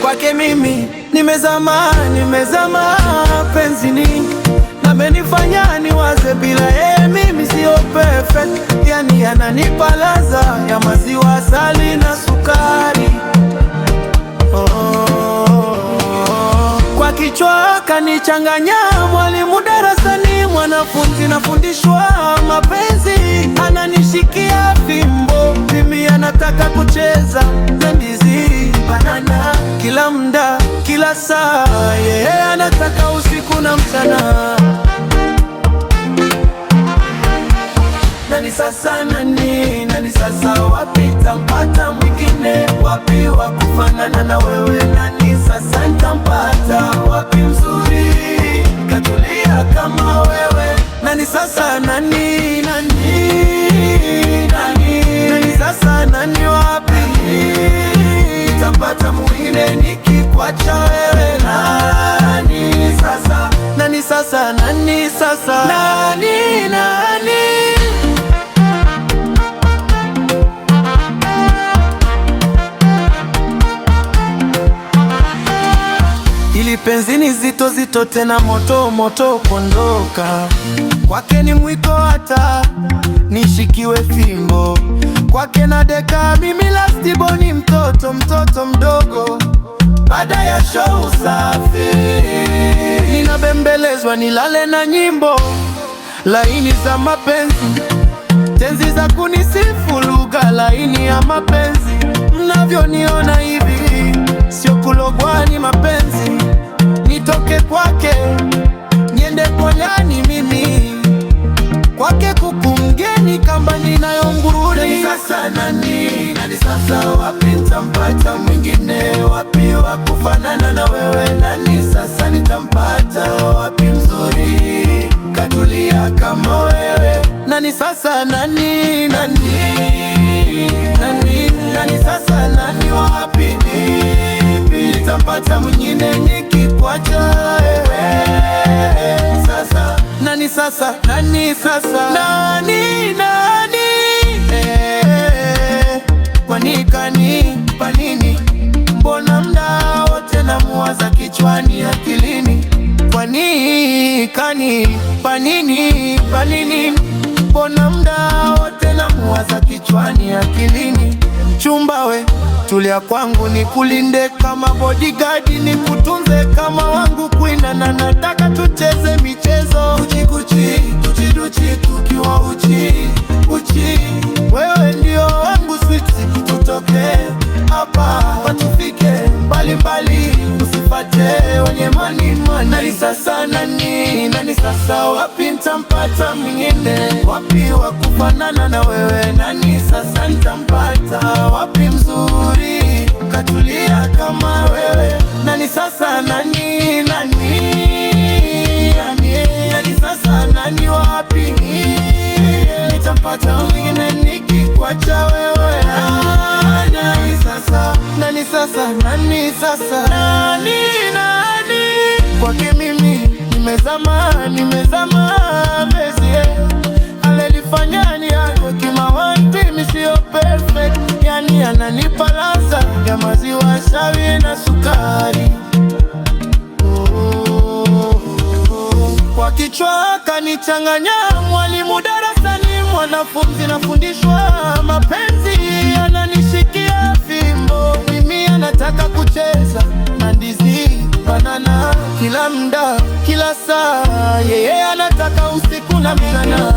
Kwake mimi nimezama penzini, amenifanya niwaze bila yeye mimi sio perfect. Yani ananipa ladha ya maziwa, asali na sukari. Kwa kichwa kanichanganya, mwalimu darasani, mwanafunzi nafundishwa mapenzi. Ananishikia fimbo, mimi anataka kucheza na ndizi, banana, kila mda, kila saa, yeah, anataka usiku na mchana. Nani sasa, nani sasa, wapi tampata mwingine? Wapi wa kufanana na wewe? Nani sasa nitampata? Wapi mzuri katulia kama wewe? Nani sasa, nani sasa, nani wapi nitampata mwingine nikikwacha wewe? Nani sasa, nani sasa, nani sasa, nani ili penzi ni zito zito tena moto moto kondoka. Kwake ni mwiko hata nishikiwe fimbo, kwake na deka mimi lastiboni, mtoto mdogo. Baada ya show safi ninabembelezwa nilale na nyimbo laini za mapenzi, tenzi za kunisifu, lugha laini ya mapenzi. Mnavyoniona hivi sio kulogwa, ni mapenzi. Nitoke kwake niende Pwani, mimi kwake kuku mgeni, kamba ninayongurudi. Nani sasa, nani sasa, wapi nitampata mwingine? Wapi wa kufanana na wewe? Nani sasa nitampata? Wapi mzuri katulia kama wewe? Nani sasa, nani sasa, nani wapi nitampata mwingine nikikwacha wewe? Sasa nani sasa, nani sasa, nani panini? Mbona mda wote namuwaza kichwani akilini? Panini? Mbona mda wote namuwaza kichwani akilini? Chumba we, tulia kwangu nikulinde kama bodyguard, nikutunze kama wangu queen, na nataka tucheze michezo kuchi tukiwa uchi. Wewe ndio wangu sweet, tutoke hapa tufike mbali, usifate wenye mani. Nani sasa, nani sasa, wapi nitampata mwingine? Wapi wa kufanana na wewe? Nani sasa nitampata? Wapi mzuri katulia kama wewe? Nani sasa, nani sasa, nani wapi nitampata mwingine nikikwacha wewe? Nani sasa, nani sasa, nani sasa, nani kwake mimi nimezama bezi, alelifanya ni yako kimawanti, mi sio perfect. Yani ananipa ladha ya maziwa, sawi na sukari. Kwa kichwa kanichanganya, mwalimu darasani, mwanafunzi nafundishwa mapenzi. Ananishikia fimbo, mimi anataka kucheza na ndizi, banana, kila mda, kila saa, yeye anataka usiku na mchana.